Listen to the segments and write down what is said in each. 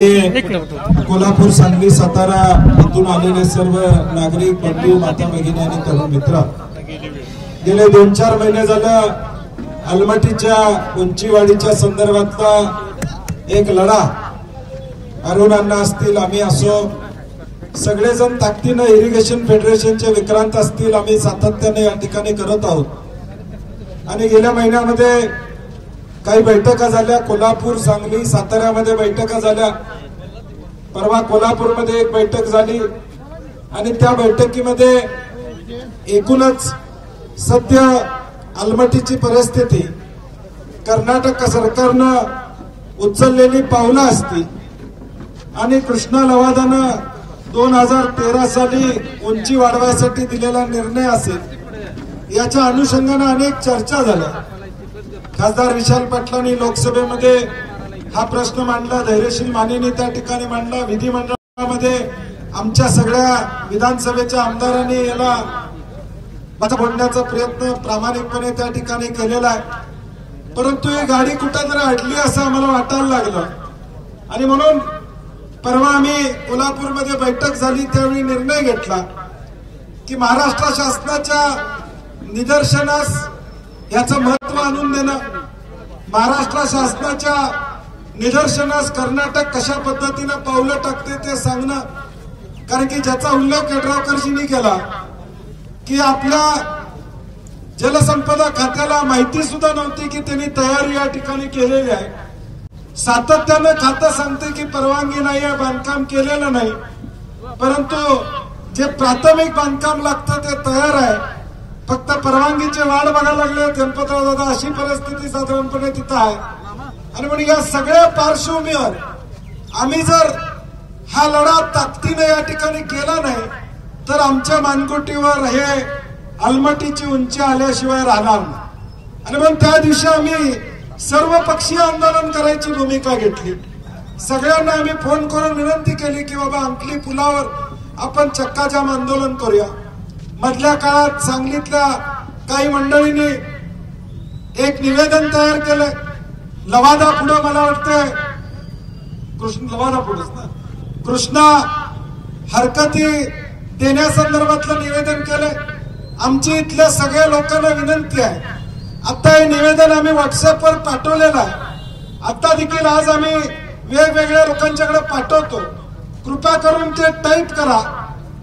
कोल्हापूर, सांगली, सातारा इथून आलेले सर्व नागरिक बंधू, माता भगिनी आणि तरुण मित्र, गेले 2-4 महिने झालं अलमटीच्या उंचीवाढीच्या संदर्भातला एक लढा अरुण अण्णा असतील, आम्ही असो, सगळेजण ताकदीने इरिगेशन फेडरेशनचे विक्रांत असतील, आम्ही सातत्याने या ठिकाणी करत आहोत। आणि गेल्या महिन्यामध्ये काही बैठका झाल्या, कोल्हापूर, सांगली, साताऱ्यामध्ये बैठका झाल्या। परवा कोल्हापूरमध्ये एक बैठक झाली आणि त्या बैठकीमध्ये एकूणच सध्या अलमटीची परिस्थिती, कर्नाटक सरकारनं उचललेली पावलं असतील आणि कृष्णा लवादानं 2013 साली उंची वाढवायसाठी दिलेला निर्णय असेल, याच्या अनुषंगाने अनेक चर्चा झाल्या। खासदार विशाल पाटलांनी लोकसभेमध्ये हा प्रश्न मांडला, धैर्यशील मानेंनी त्या ठिकाणी मांडला, विधिमंडळामध्ये आमच्या सगळ्या विधानसभेच्या आमदारांनी याला फोडण्याचा प्रयत्न प्रामाणिकपणे त्या ठिकाणी केलेला आहे। परंतु ही गाडी कुठेतरी अडली असं आम्हाला वाटायला लागलं आणि म्हणून परवा आम्ही कोल्हापूरमध्ये बैठक झाली, त्यावेळी निर्णय घेतला की महाराष्ट्र शासनाच्या निदर्शनास याचं महत्व आणून देणं, महाराष्ट्र शासनाच्या निदर्शनास कर्नाटक कशा पद्धतीने पावलं टाकते ते सांगणं। कारण की ज्याचा उल्लेख यड्रावकरजींनी केला की आपल्या जलसंपदा खात्याला माहिती सुद्धा नव्हती की त्यांनी तयारी या ठिकाणी केलेली आहे। सातत्यानं खातं सांगते की परवानगी नाही आहे, बांधकाम केलेलं नाही, परंतु जे प्राथमिक बांधकाम लागतं ते तयार आहे, फक्त परवानगीचे वाढ बघायला लागले गणपतराव दादा, अशी परिस्थिती साधारणपणे तिथं आहे। आणि म्हणून या सगळ्या पार्श्वभूमीवर आम्ही जर हा लढा ताकदीने या ठिकाणी केला नाही तर आमच्या मानगुटीवर हे अलमटीची उंची आल्याशिवाय राहणार नाही। आणि म्हणून त्या दिवशी आम्ही सर्व पक्षीय आंदोलन करायची भूमिका घेतली। सगळ्यांना आम्ही फोन करून विनंती केली की बाबा अंकली पुलावर आपण चक्काजाम आंदोलन करूया। मधल्या काळात सांगलीतल्या काही मंडळींनी एक निवेदन तयार केलं, लवादा पुढे, मला वाटतंय लवादा पुढेच ना, कृष्णा हरकती देण्यासंदर्भातलं निवेदन केलंय। आमची इथल्या सगळ्या लोकांना विनंती आहे, आता हे निवेदन आम्ही व्हॉट्सअपवर पाठवलेलं आहे, आता देखील आज आम्ही वेगवेगळ्या लोकांच्याकडे पाठवतो, कृपा करून ते टाईप करा।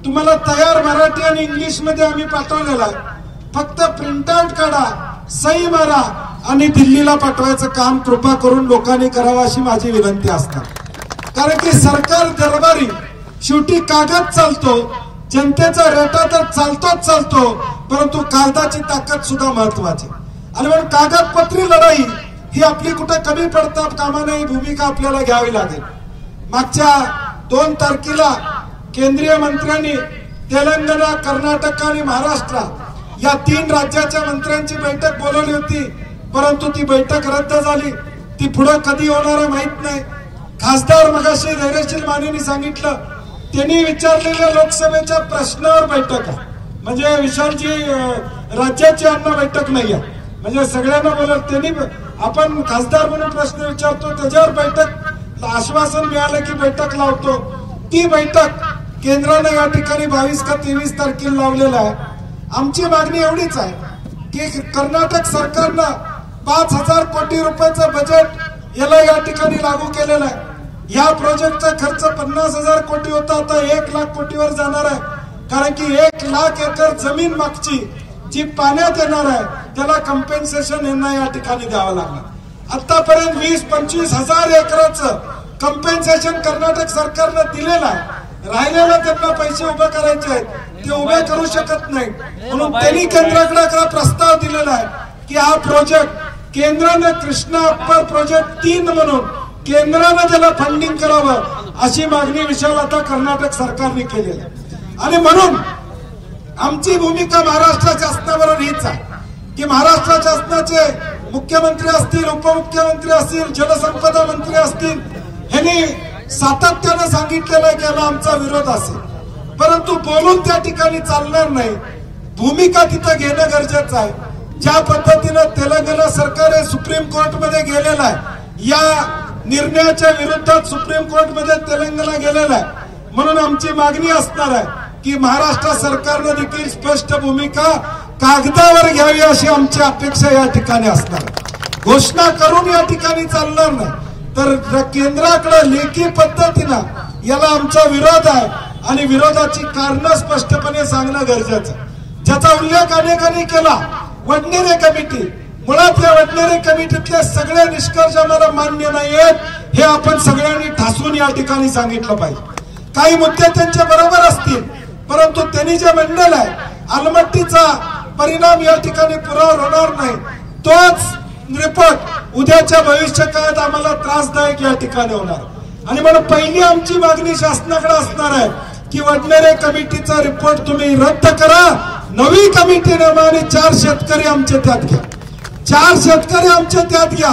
तुम्हाला तयार मराठी आणि इंग्लिश मध्ये आम्ही पाठवलेला आहे, फक्त प्रिंटआउट काढा, सही मारा आणि दिल्लीला पाठवायचं काम कृपा करून लोकांनी करावं अशी माझी विनंती असणार। कारण की सरकार दरबारी शेवटी कागद चालतो, जनतेचा रेटा तर चालतो, परंतु कागदाची ताकद सुद्धा महत्वाची। आणि म्हणून कागदपत्री लढाई ही आपली कुठे कमी पडता कामा नये, ही भूमिका आपल्याला घ्यावी लागेल। मागच्या 2 तारखेला केंद्रीय मंत्र्यांनी तेलंगणा, कर्नाटक आणि महाराष्ट्र या 3 राज्याच्या मंत्र्यांची बैठक बोलवली होती, परंतु ती बैठक रद्द झाली। ती पुढे कधी होणार माहित नाही। खासदार मगाशी धैर्यशील मानेंनी सांगितलं, त्यांनी विचारलेल्या लोकसभेच्या प्रश्नावर बैठक आहे, म्हणजे विशालजी राज्याची अन्न बैठक नाही आहे, म्हणजे सगळ्यांना बोलत त्यांनी आपण खासदार म्हणून प्रश्न विचारतो त्याच्यावर बैठक, आश्वासन मिळालं की बैठक लावतो। ती बैठक केंद्राने या ठिकाणी 22 का 23 तारखेला लावलेला आहे। आमची मागणी एवढीच आहे की कर्नाटक सरकारनं 5000 कोटी रुपयाचं बजेट याला या ठिकाणी लागू केलेलं आहे। या प्रोजेक्टचा खर्च 50,000 कोटी होता, आता 1 लाख कोटीवर जाणार आहे। कारण की 1 लाख एकर जमीन मागची जी पाण्यात येणार आहे त्याला कम्पेन्सेशन यांना या ठिकाणी द्यावं लागणार। आतापर्यंत 20-25 हजार एकराचं कम्पेन्सेशन कर्नाटक सरकारनं दिलेलं आहे, राहिलेला त्यांना पैसे उभे करायचे आहेत, ते उभे करू शकत नाही, म्हणून त्यांनी केंद्राकडे प्रस्ताव दिलेला आहे की हा प्रोजेक्ट केंद्राने कृष्णा अप्पर प्रोजेक्ट 3 म्हणून केंद्राने त्याला फंडिंग करावं अशी मागणी विशाल आता कर्नाटक सरकारने केलेली आहे। आणि म्हणून आमची भूमिका महाराष्ट्र शासनाबरोबर हीच आहे की महाराष्ट्र शासनाचे मुख्यमंत्री असतील, उपमुख्यमंत्री असतील, जलसंपदा मंत्री असतील, ह्यांनी सातत्यानं सांगितलेलं आहे की याला आमचा विरोध असेल, परंतु बोलून त्या ठिकाणी चालणार नाही, भूमिका तिथं घेणं गरजेचं आहे। ज्या पद्धतीनं तेलंगणा सरकार सुप्रीम कोर्टमध्ये गेलेलं आहे, या निर्णयाच्या विरोधात सुप्रीम कोर्टमध्ये तेलंगणा गेलेला आहे. म्हणून आमची मागणी असणार आहे की महाराष्ट्र सरकारने देखील स्पष्ट भूमिका कागदावर घ्यावी अशी आमची अपेक्षा या ठिकाणी असणार आहे. घोषणा करून या ठिकाणी चालणार नाही, तर केंद्राकडे लेखी पद्धतीनं याला आमचा विरोध आहे आणि विरोधाची कारणं स्पष्टपणे सांगणं गरजेचं आहे. ज्याचा उल्लेख अनेकांनी केला, वडनेरे कमिटी. मुळात या वडनेरे कमिटीतले सगळे निष्कर्ष आम्हाला मान्य नाही आहेत, हे आपण सगळ्यांनी ठासून या ठिकाणी सांगितलं पाहिजे. काही मुद्दे त्यांच्या बरोबर असतील, परंतु त्यांनी जे म्हणलेलं आहे अलमट्टीचा परिणाम या ठिकाणी पुरावा होणार नाही, तोच रिपोर्ट उद्याच्या भविष्य काळात आम्हाला त्रासदायक या ठिकाणी होणार. आणि म्हणून पहिली आमची मागणी शासनाकडे असणार आहे की वडनेरे कमिटीचा रिपोर्ट तुम्ही रद्द करा, नवी कमिटी नेमा आणि 4 शेतकरी आमचे त्यात घ्या. 4 शेतकरी आमचे त्यात घ्या.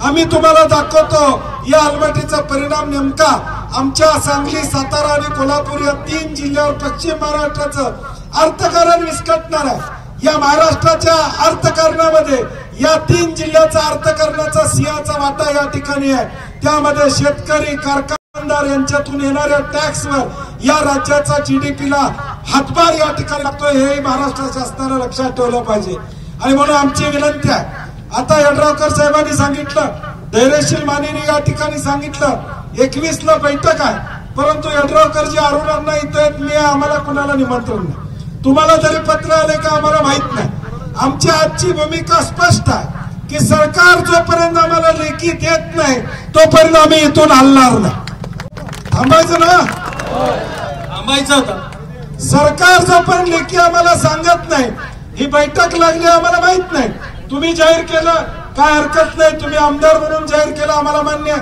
आम्ही तुम्हाला दाखवतो या अलमट्टीचा परिणाम नेमका आमच्या सांगली, सातारा आणि कोल्हापूर या 3 जिल्ह्यावर पश्चिम महाराष्ट्राचं अर्थकारण विस्कटणार आहे. या महाराष्ट्राच्या अर्थकारणामध्ये या 3 जिल्ह्याचा अर्थकारणाचा सिंहाचा वाटा या ठिकाणी आहे. त्यामध्ये शेतकरी, कारखानदार यांच्यातून येणाऱ्या टॅक्सवर या राज्याचा जीडीपीला हातभार या ठिकाणी लागतोय, हे महाराष्ट्र शासनाने लक्षात ठेवलं पाहिजे. आणि म्हणून आमची विनंती आहे, आता यड्रावकर साहेबांनी सांगितलं, धैर्यशील मानेनी या ठिकाणी सांगितलं 21 ला बैठक आहे, परंतु यड्रावकरजी अरुणांना इथं मी आम्हाला कुणाला निमंत्रण नाही. तुम्हाला जरी पत्र आले का आम्हाला माहित नाही. आमची आजची भूमिका स्पष्ट आहे की सरकार जोपर्यंत आम्हाला लेखी देत नाही तोपर्यंत आम्ही इथून हलणार नाही. थांबायचं ना, थांबायचं होतं. सरकार जोपर्यंत लेखी आम्हाला सांगत नाही, ही बैठक लागली आम्हाला माहित नाही. तुम्ही जाहीर केलं काय हरकत नाही, तुम्ही आमदार म्हणून जाहीर केलं आम्हाला मान्य.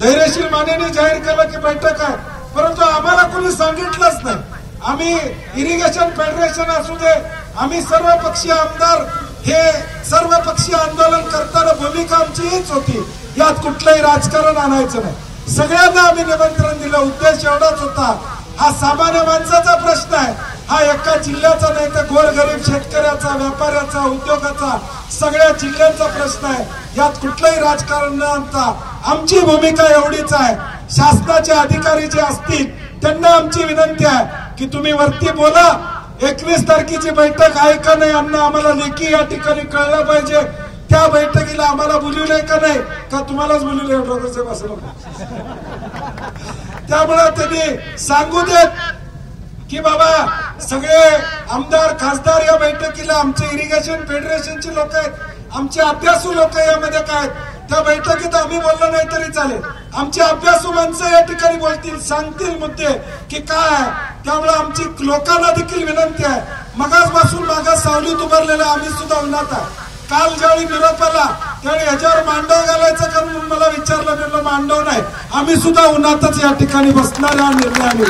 धैर्यशील मानेने जाहीर केलं की बैठक आहे, परंतु आम्हाला कोणी सांगितलंच नाही. आम्ही इरिगेशन फेडरेशन असू दे, आम्ही सर्वपक्षीय आमदार हे सर्वपक्षीय आंदोलन करताना भूमिका आमची हीच होती, यात कुठलंही राजकारण आणायचं नाही. सगळ्यांना आम्ही निमंत्रण दिलं, उद्देश एवढाच होता. हा सामान्य माणसाचा प्रश्न आहे, हा एका जिल्ह्याचा नाही तर गोरगरीब शेतकऱ्याचा, व्यापाऱ्याचा, उद्योगाचा, सगळ्या जिल्ह्यांचा प्रश्न आहे. यात कुठलंही राजकारण न आणता आमची भूमिका एवढीच आहे. शासनाचे अधिकारी जे असतील त्यांना आमची विनंती आहे की तुम्ही वरती बोला, 21 तारखेची बैठक आहे का नाही अण्णा आम्हाला लेखी या ठिकाणी कळलं पाहिजे. त्या बैठकीला आम्हाला बोलवलंय का नाही, का तुम्हालाच बोलवलंय यड्रावकर साहेब असं नको. त्यामुळे त्यांनी सांगू देत की बाबा सगळे आमदार, खासदार या बैठकीला, आमचे इरिगेशन फेडरेशनचे लोक आहेत, आमचे अभ्यासू लोक यामध्ये काय, त्या बैठकीत आम्ही बोललो नाही तरी चालेल. आमचे अभ्यासू माणसं या ठिकाणी बोलतील, सांगतील मुद्दे की काय. त्यामुळे आमची लोकांना देखील विनंती आहे, मगासपासून मागास सावलीत उभारलेला आम्ही सुद्धा उन्हात आहे. काल ज्यावेळी निरोप आला त्यावेळी ह्याच्यावर मांडव घालायचं का म्हणून मला विचारलं, म्हणलं मांडव नाही, आम्ही सुद्धा उन्हातच या ठिकाणी बसणार हा निर्णय.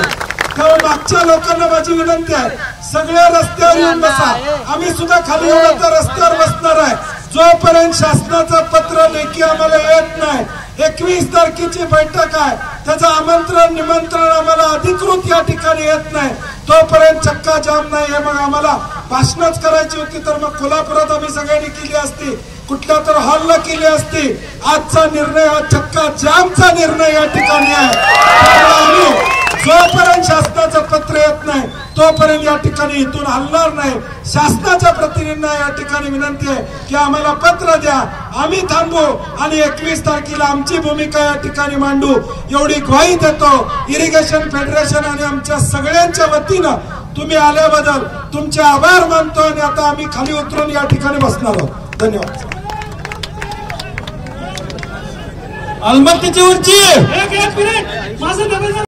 त्यामुळे मागच्या लोकांना माझी विनंती आहे, सगळ्या रस्त्यावर येऊन बसा, आम्ही सुद्धा खाली येऊन तर रस्त्यावर बसणार आहे. जोपर्यंत शासनाचं पत्र लेखी आम्हाला येत नाही, 21 तारखेची बैठक आहे, त्याचं आमंत्रण निमंत्रण आम्हाला अधिकृत या ठिकाणी येत नाही, तोपर्यंत चक्का जाम नाही. हे मग आम्हाला भाषणच करायची होती तर मग कोल्हापुरात आम्ही सगळ्यांनी केली असती, कुठल्या तर हॉलला केली असती. आजचा निर्णय हा चक्का जामचा निर्णय या ठिकाणी आहे. जोपर्यंत शासनाचं पत्र येत नाही तोपर्यंत या ठिकाणी इथून हलणार नाही. शासनाच्या प्रतिनिधींना या ठिकाणी विनंती आहे की आम्हाला पत्र द्या, आम्ही थांबू आणि 21 तारखेला आमची भूमिका या ठिकाणी मांडू, एवढी ग्वाही देतो. इरिगेशन फेडरेशन आणि आमच्या सगळ्यांच्या वतीनं तुम्ही आल्याबद्दल तुमचे आभार मानतो आणि आता आम्ही खाली उतरून या ठिकाणी बसणार आहोत. धन्यवाद. अलमट्टीची उंची